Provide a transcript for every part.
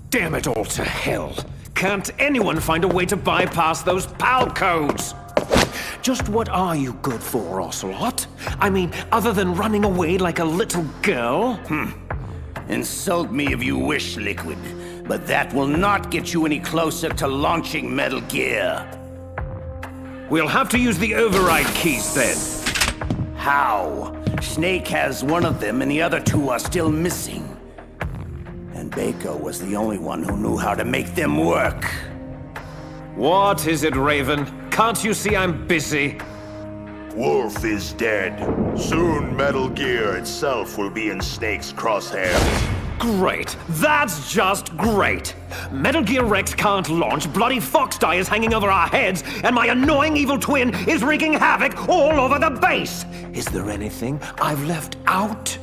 Damn it all to hell. Can't anyone find a way to bypass those PAL codes? Just what are you good for, Ocelot? I mean, other than running away like a little girl? Insult me if you wish, Liquid, but that will not get you any closer to launching Metal Gear. We'll have to use the override keys then. How? Snake has one of them and the other two are still missing. And Baker was the only one who knew how to make them work. What is it, Raven? Can't you see I'm busy? Wolf is dead. Soon Metal Gear itself will be in Snake's crosshairs. Great. That's just great. Metal Gear Rex can't launch, bloody Foxdie is hanging over our heads, and my annoying evil twin is wreaking havoc all over the base. Is there anything I've left out?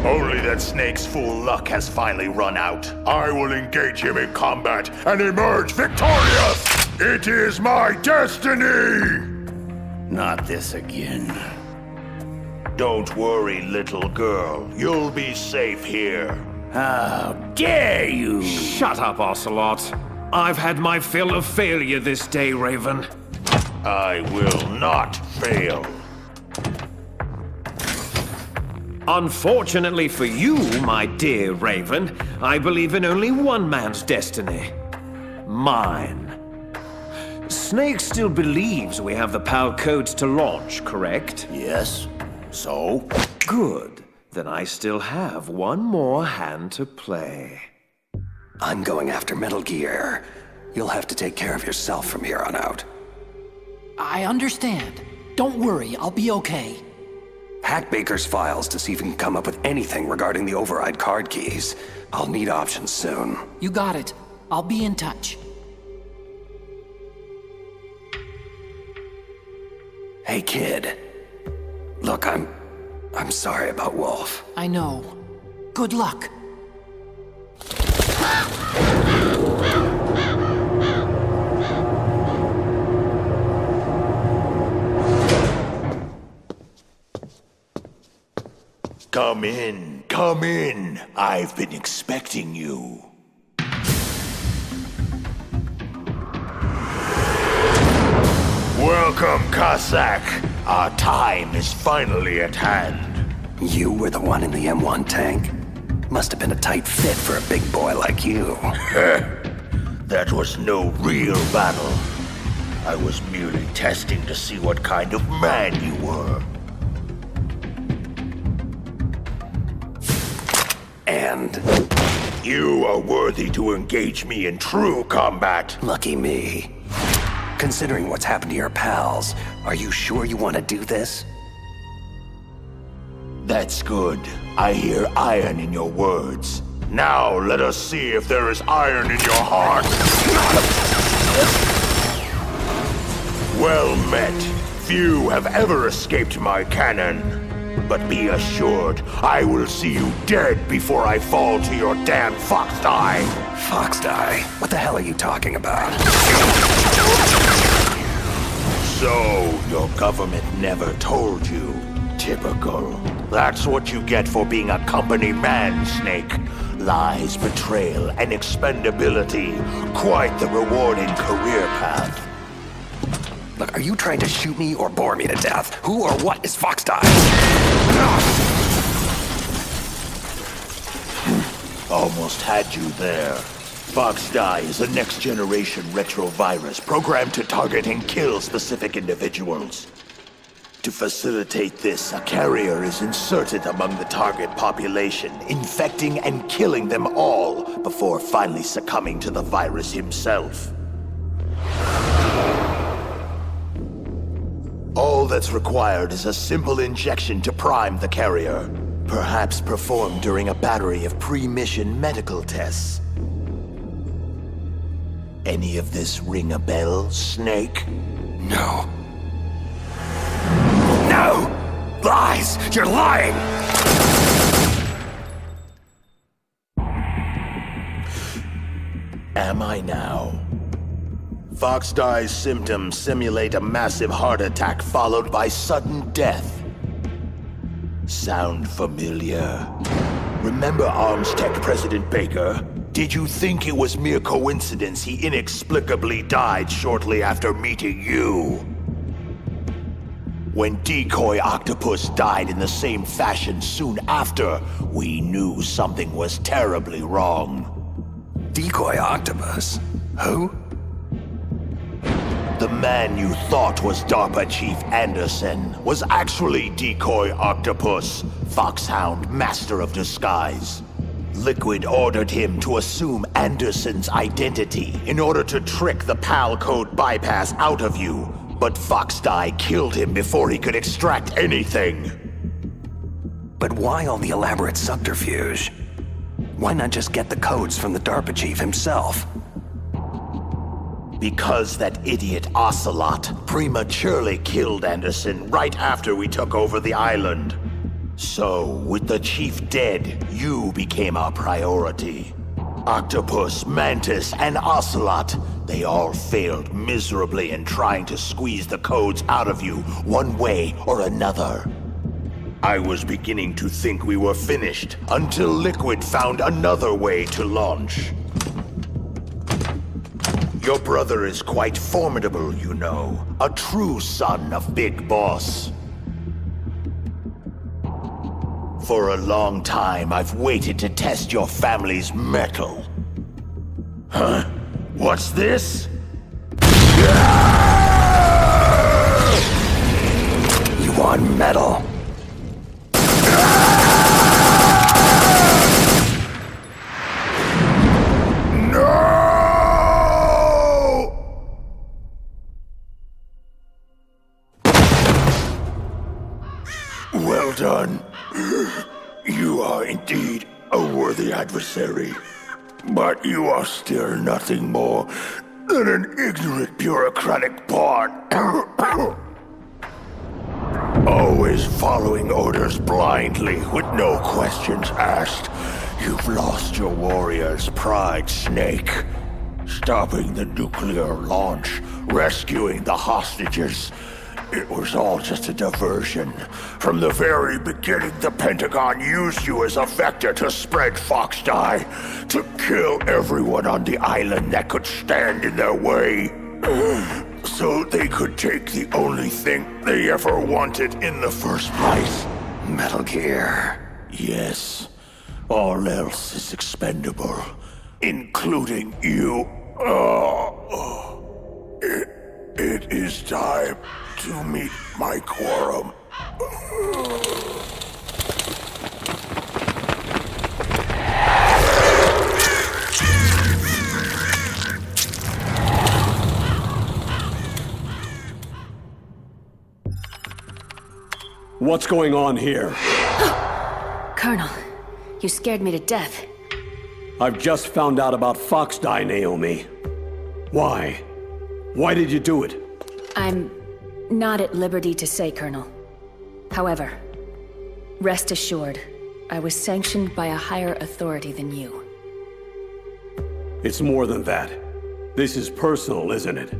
Only that Snake's fool luck has finally run out. I will engage him in combat and emerge victorious! It is my destiny! Not this again. Don't worry, little girl. You'll be safe here. How dare you! Shut up, Ocelot. I've had my fill of failure this day, Raven. I will not fail. Unfortunately for you, my dear Raven, I believe in only one man's destiny. Mine. Snake still believes we have the PAL codes to launch, correct? Yes. So? Good. Then I still have one more hand to play. I'm going after Metal Gear. You'll have to take care of yourself from here on out. I understand. Don't worry, I'll be okay. Hack Baker's files to see if we can come up with anything regarding the override card keys. I'll need options soon. You got it. I'll be in touch. Hey, kid. Look, I'm sorry about Wolf. I know. Good luck. Come in, come in. I've been expecting you. Welcome, Cossack. Our time is finally at hand. You were the one in the M1 tank? Must have been a tight fit for a big boy like you. That was no real battle. I was merely testing to see what kind of man you were. And you are worthy to engage me in true combat. Lucky me. Considering what's happened to your pals, are you sure you want to do this? That's good. I hear iron in your words. Now let us see if there is iron in your heart. Well met. Few have ever escaped my cannon. But be assured, I will see you dead before I fall to your damn Foxdie. Foxdie? What the hell are you talking about? So, your government never told you. Typical. That's what you get for being a company man, Snake. Lies, betrayal, and expendability. Quite the rewarding career path. Look, are you trying to shoot me or bore me to death? Who or what is Foxdie? Almost had you there. Foxdie is a next-generation retrovirus programmed to target and kill specific individuals. To facilitate this, a carrier is inserted among the target population, infecting and killing them all before finally succumbing to the virus himself. All that's required is a simple injection to prime the carrier, perhaps performed during a battery of pre-mission medical tests. Any of this ring a bell, Snake? No. No! Lies! You're lying! Am I now? Foxdie's symptoms simulate a massive heart attack followed by sudden death. Sound familiar? Remember Arms Tech President Baker? Did you think it was mere coincidence he inexplicably died shortly after meeting you? When Decoy Octopus died in the same fashion soon after, we knew something was terribly wrong. Decoy Octopus? Who? The man you thought was DARPA Chief Anderson was actually Decoy Octopus, Foxhound Master of Disguise. Liquid ordered him to assume Anderson's identity in order to trick the PAL code bypass out of you, but Foxdie killed him before he could extract anything. But why all the elaborate subterfuge? Why not just get the codes from the DARPA chief himself? Because that idiot Ocelot prematurely killed Anderson right after we took over the island. So, with the chief dead, you became our priority. Octopus, Mantis, and Ocelot, they all failed miserably in trying to squeeze the codes out of you one way or another. I was beginning to think we were finished until Liquid found another way to launch. Your brother is quite formidable, you know. A true son of Big Boss. For a long time, I've waited to test your family's mettle. Huh? What's this? You want metal? Well done. You are indeed a worthy adversary. But you are still nothing more than an ignorant bureaucratic pawn. Always following orders blindly with no questions asked. You've lost your warrior's pride, Snake. Stopping the nuclear launch, rescuing the hostages. It was all just a diversion. From the very beginning, the Pentagon used you as a vector to spread Foxdie, to kill everyone on the island that could stand in their way. So they could take the only thing they ever wanted in the first place. Metal Gear. Yes. All else is expendable, including you. It is time to meet my quorum. What's going on here? Colonel, you scared me to death. I've just found out about Foxdie, Naomi. Why? Why did you do it? I'm not at liberty to say, Colonel. However, rest assured, I was sanctioned by a higher authority than you. It's more than that. This is personal, isn't it?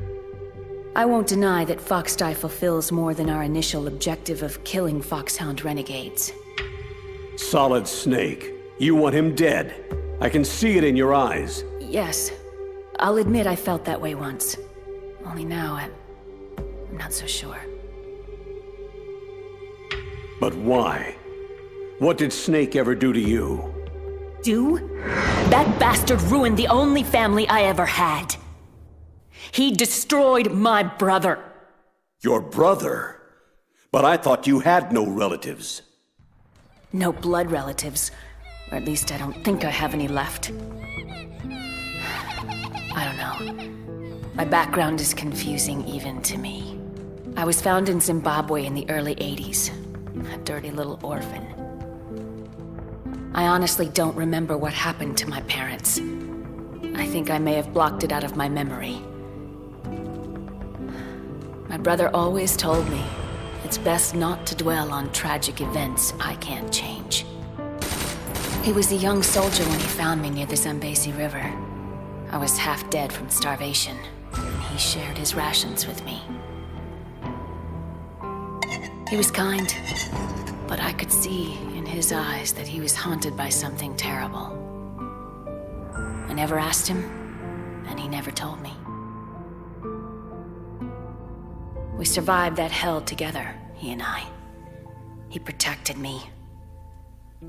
I won't deny that Foxdie fulfills more than our initial objective of killing Foxhound renegades. Solid Snake. You want him dead. I can see it in your eyes. Yes. I'll admit I felt that way once. Only now, I'm not so sure. But why? What did Snake ever do to you? Do? That bastard ruined the only family I ever had. He destroyed my brother. Your brother? But I thought you had no relatives. No blood relatives. Or at least I don't think I have any left. I don't know. My background is confusing even to me. I was found in Zimbabwe in the early 80s. A dirty little orphan. I honestly don't remember what happened to my parents. I think I may have blocked it out of my memory. My brother always told me it's best not to dwell on tragic events I can't change. He was a young soldier when he found me near the Zambezi River. I was half dead from starvation, and he shared his rations with me. He was kind, but I could see in in his eyes that he was haunted by something terrible. I never asked him, and he never told me. We survived that hell together, he and I. He protected me.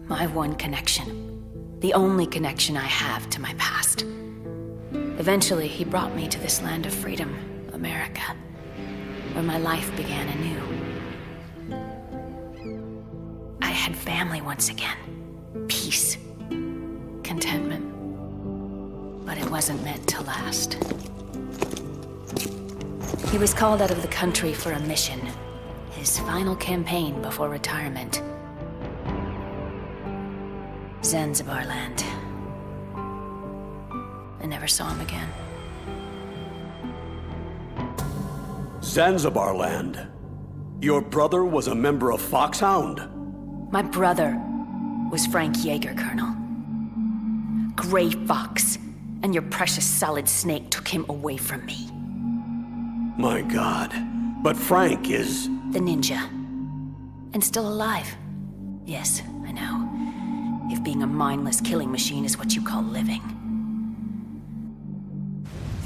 My one connection. The only connection I have to my past. Eventually, he brought me to this land of freedom, America, where my life began anew. I had family once again. Peace. Contentment. But it wasn't meant to last. He was called out of the country for a mission. His final campaign before retirement. Zanzibar land. I never saw him again. Zanzibar land? Your brother was a member of Foxhound? My brother was Frank Yeager, Colonel. Gray Fox, and your precious solid snake took him away from me. My God. But Frank is... The ninja. And still alive. Yes, I know. If being a mindless killing machine is what you call living.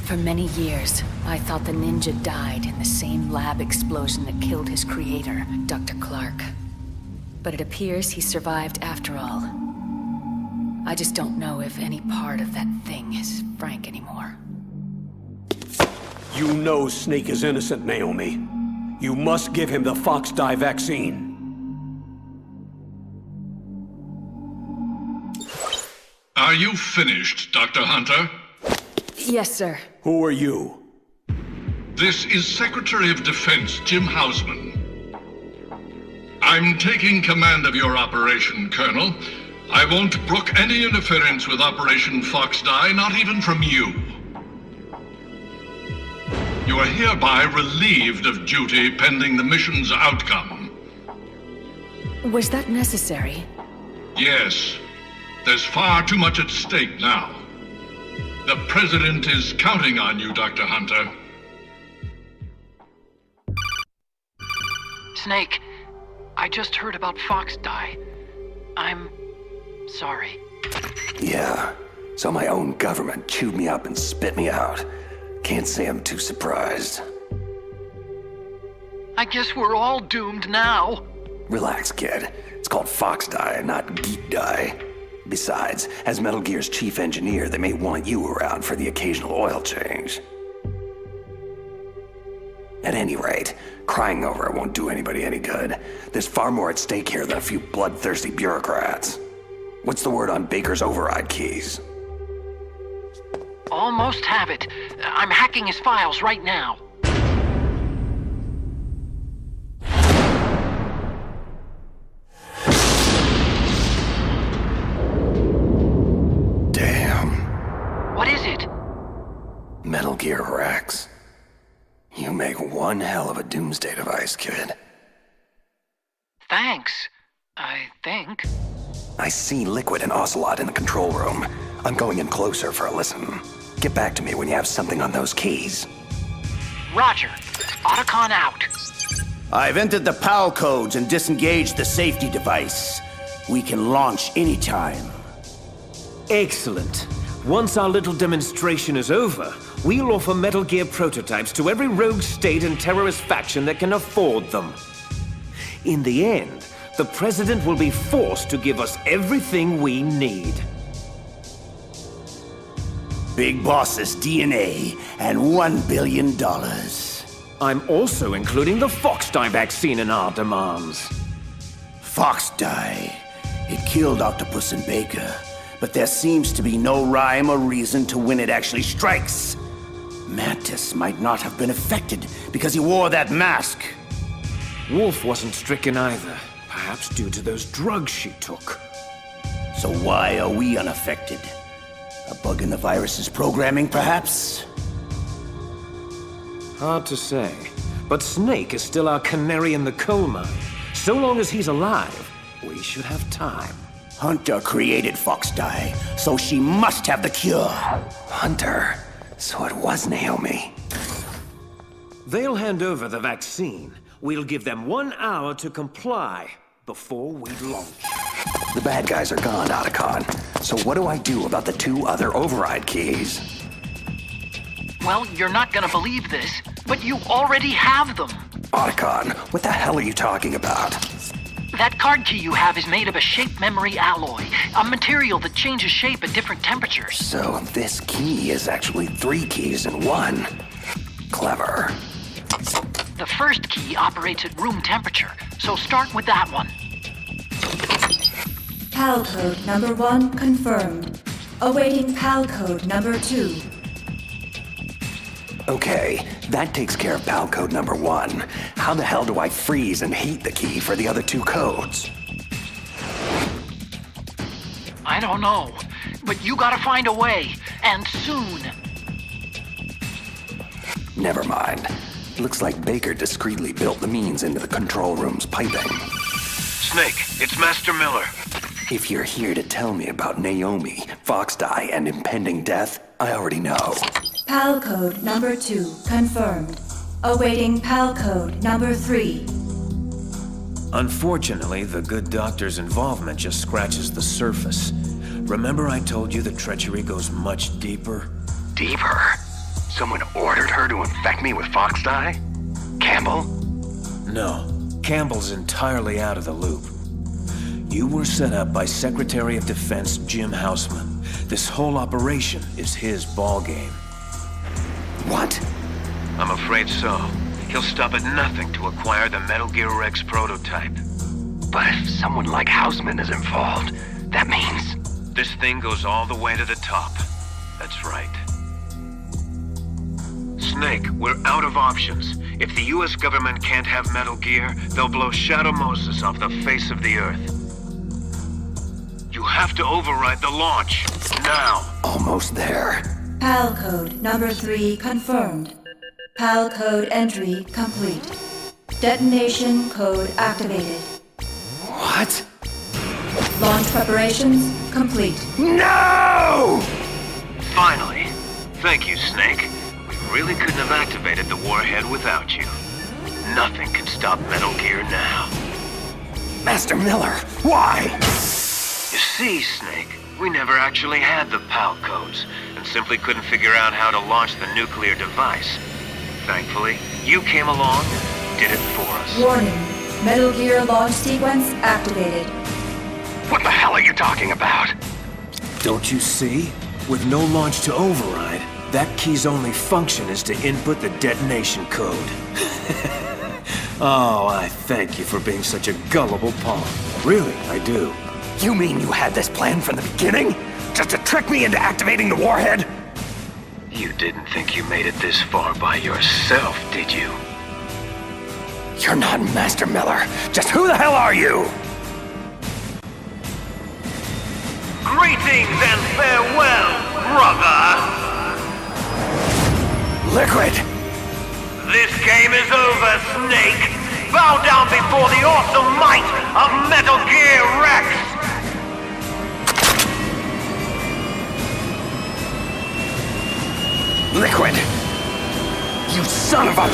For many years, I thought the ninja died in the same lab explosion that killed his creator, Dr. Clark. But it appears he survived after all. I just don't know if any part of that thing is Frank anymore. You know Snake is innocent, Naomi. You must give him the Fox Die vaccine. Are you finished, Dr. Hunter? Yes, sir. Who are you? This is Secretary of Defense Jim Hausman. I'm taking command of your operation, Colonel. I won't brook any interference with Operation Fox Die, not even from you. You are hereby relieved of duty pending the mission's outcome. Was that necessary? Yes. There's far too much at stake now. The President is counting on you, Dr. Hunter. Snake, I just heard about Fox Die. I'm sorry. Yeah, so my own government chewed me up and spit me out. Can't say I'm too surprised. I guess we're all doomed now. Relax, kid. It's called Fox Die, not Geek Die. Besides, as Metal Gear's chief engineer, they may want you around for the occasional oil change. At any rate, crying over it won't do anybody any good. There's far more at stake here than a few bloodthirsty bureaucrats. What's the word on Baker's override keys? Almost have it. I'm hacking his files right now. What is it? Metal Gear Rex. You make one hell of a doomsday device, kid. Thanks, I think. I see Liquid and Ocelot in the control room. I'm going in closer for a listen. Get back to me when you have something on those keys. Roger. Otacon out. I've entered the PAL codes and disengaged the safety device. We can launch anytime. Excellent. Once our little demonstration is over, we'll offer Metal Gear prototypes to every rogue state and terrorist faction that can afford them. In the end, the President will be forced to give us everything we need. Big Boss's DNA and $1 billion. I'm also including the Fox Die vaccine in our demands. Fox Die. It killed Octopus and Baker. But there seems to be no rhyme or reason to when it actually strikes. Mantis might not have been affected because he wore that mask. Wolf wasn't stricken either, perhaps due to those drugs she took. So why are we unaffected? A bug in the virus's programming, perhaps? Hard to say. But Snake is still our canary in the coal mine. So long as he's alive, we should have time. Hunter created Fox Die, so she must have the cure. Hunter? So it was Naomi. They'll hand over the vaccine. We'll give them 1 hour to comply before we launch. The bad guys are gone, Otacon. So what do I do about the 2 other override keys? Well, you're not gonna believe this, but you already have them. Otacon, what the hell are you talking about? That card key you have is made of a shape memory alloy, a material that changes shape at different temperatures. So this key is actually 3 keys in one. Clever. The first key operates at room temperature, so start with that one. PAL code number 1 confirmed. Awaiting PAL code number 2. Okay, that takes care of PAL code number 1. How the hell do I freeze and heat the key for the other 2 codes? I don't know, but you gotta find a way, and soon. Never mind. Looks like Baker discreetly built the means into the control room's piping. Snake, it's Master Miller. If you're here to tell me about Naomi, Foxdie, and impending death, I already know. PAL code number 2 confirmed. Awaiting PAL code number 3. Unfortunately, the good doctor's involvement just scratches the surface. Remember I told you the treachery goes much deeper? Deeper? Someone ordered her to infect me with Foxdie? Campbell? No, Campbell's entirely out of the loop. You were set up by Secretary of Defense Jim Houseman. This whole operation is his ballgame. What? I'm afraid so. He'll stop at nothing to acquire the Metal Gear Rex prototype. But if someone like Houseman is involved, that means... This thing goes all the way to the top. That's right. Snake, we're out of options. If the US government can't have Metal Gear, they'll blow Shadow Moses off the face of the Earth. You have to override the launch. Now. Almost there. PAL code number 3 confirmed. PAL code entry complete. Detonation code activated. What? Launch preparations complete. No! Finally. Thank you, Snake. We really couldn't have activated the warhead without you. Nothing can stop Metal Gear now. Master Miller, why? You see, Snake, we never actually had the PAL codes, and simply couldn't figure out how to launch the nuclear device. Thankfully, you came along and did it for us. Warning. Metal Gear launch sequence activated. What the hell are you talking about? Don't you see? With no launch to override, that key's only function is to input the detonation code. Oh, I thank you for being such a gullible pawn. Really, I do. You mean you had this plan from the beginning? Just to trick me into activating the warhead? You didn't think you made it this far by yourself, did you? You're not Master Miller. Just who the hell are you? Greetings and farewell, brother! Liquid! This game is over, Snake! Bow down before the awesome might of Metal Gear Rex! Liquid! You son of a...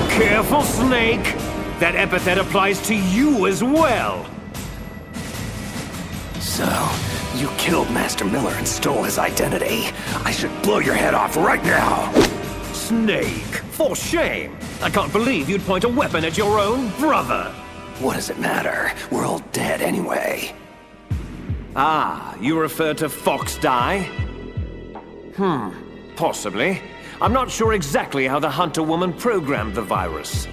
Careful, Snake! That epithet applies to you as well! So, you killed Master Miller and stole his identity. I should blow your head off right now! Snake, for shame! I can't believe you'd point a weapon at your own brother! What does it matter? We're all dead anyway. Ah, you refer to Foxdie? Possibly. I'm not sure exactly how the Hunter woman programmed the virus.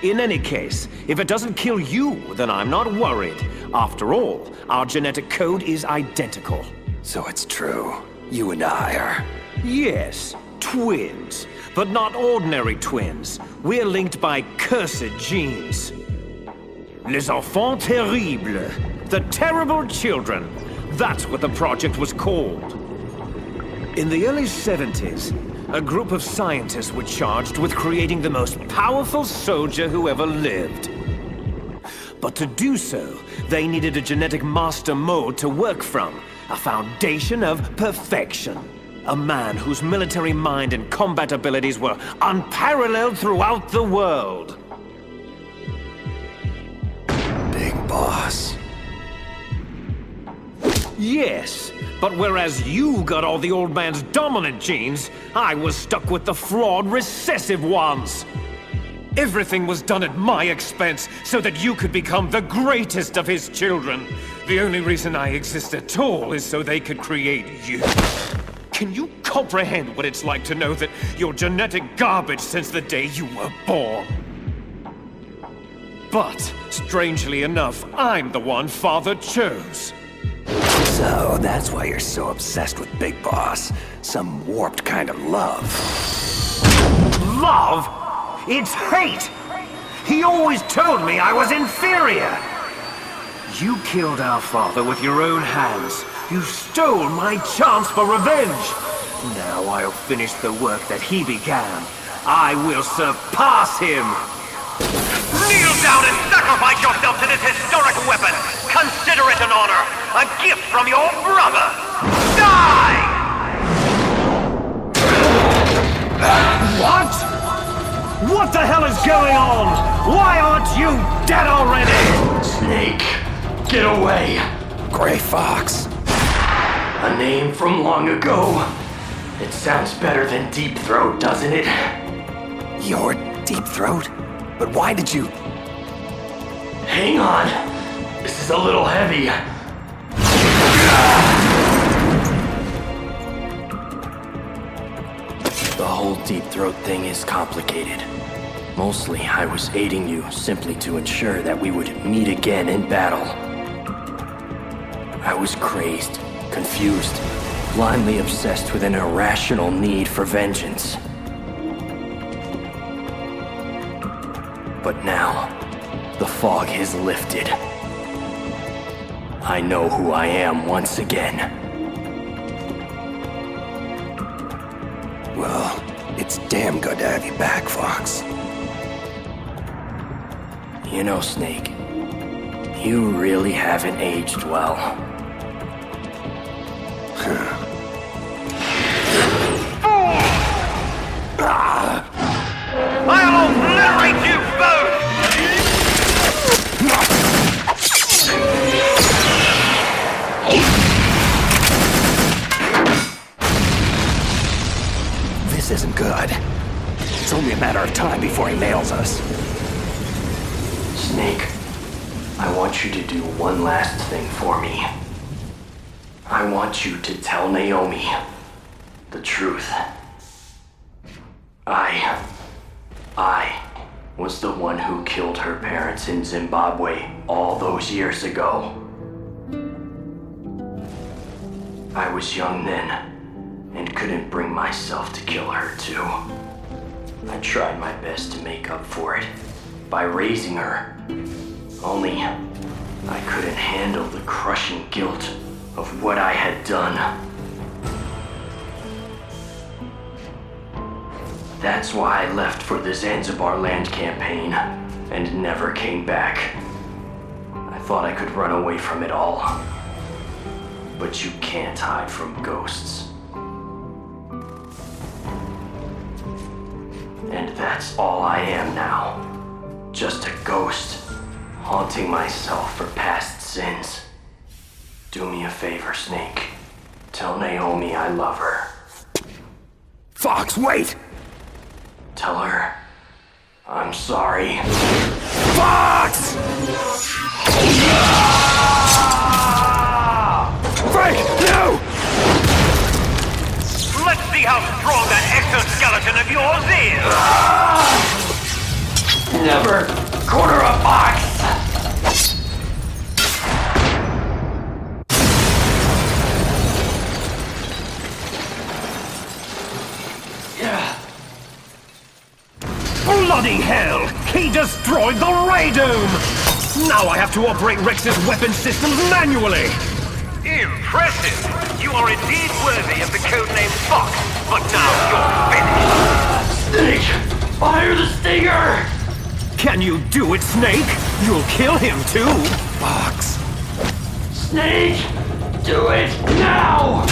In any case, if it doesn't kill you, then I'm not worried. After all, our genetic code is identical. So it's true. You and I are... Yes, twins. But not ordinary twins. We're linked by cursed genes. Les enfants terribles. The terrible children. That's what the project was called. In the early 70s, a group of scientists were charged with creating the most powerful soldier who ever lived. But to do so, they needed a genetic master mold to work from, a foundation of perfection. A man whose military mind and combat abilities were unparalleled throughout the world. Big boss. Yes, but whereas you got all the old man's dominant genes, I was stuck with the flawed recessive ones. Everything was done at my expense so that you could become the greatest of his children. The only reason I exist at all is so they could create you. Can you comprehend what it's like to know that you're genetic garbage since the day you were born? But, strangely enough, I'm the one Father chose. So, that's why you're so obsessed with Big Boss. Some warped kind of love. Love? It's hate! He always told me I was inferior! You killed our father with your own hands. You stole my chance for revenge! Now I'll finish the work that he began. I will surpass him! Kneel down and sacrifice yourself to this historic weapon! Consider it an honor! A gift from your brother! Die! What? What the hell is going on? Why aren't you dead already? Snake, get away! Gray Fox. A name from long ago. It sounds better than Deep Throat, doesn't it? You're Deep Throat? But why did you... Hang on. This is a little heavy. The whole Deep Throat thing is complicated. Mostly, I was aiding you simply to ensure that we would meet again in battle. I was crazed, confused, blindly obsessed with an irrational need for vengeance. But now, the fog has lifted. I know who I am once again. Well, it's damn good to have you back, Fox. You know, Snake, you really haven't aged well. I'll obliterate you both! This isn't good. It's only a matter of time before he nails us. Snake, I want you to do one last thing for me. I want you to tell Naomi the truth. I was the one who killed her parents in Zimbabwe all those years ago. I was young then, and couldn't bring myself to kill her too. I tried my best to make up for it by raising her. Only, I couldn't handle the crushing guilt of what I had done. That's why I left for the Zanzibar land campaign and never came back. I thought I could run away from it all. But you can't hide from ghosts. And that's all I am now. Just a ghost, haunting myself for past sins. Do me a favor, Snake. Tell Naomi I love her. Fox, wait! Tell her I'm sorry. Fox! Frank, no! Let's see how strong that exoskeleton of yours is! Never corner a fox! Bloody hell! He destroyed the Ray Dome! Now I have to operate Rex's weapon systems manually! Impressive! You are indeed worthy of the codename Fox, but now you're finished! Snake! Fire the stinger! Can you do it, Snake? You'll kill him too! Fox. Snake! Do it now!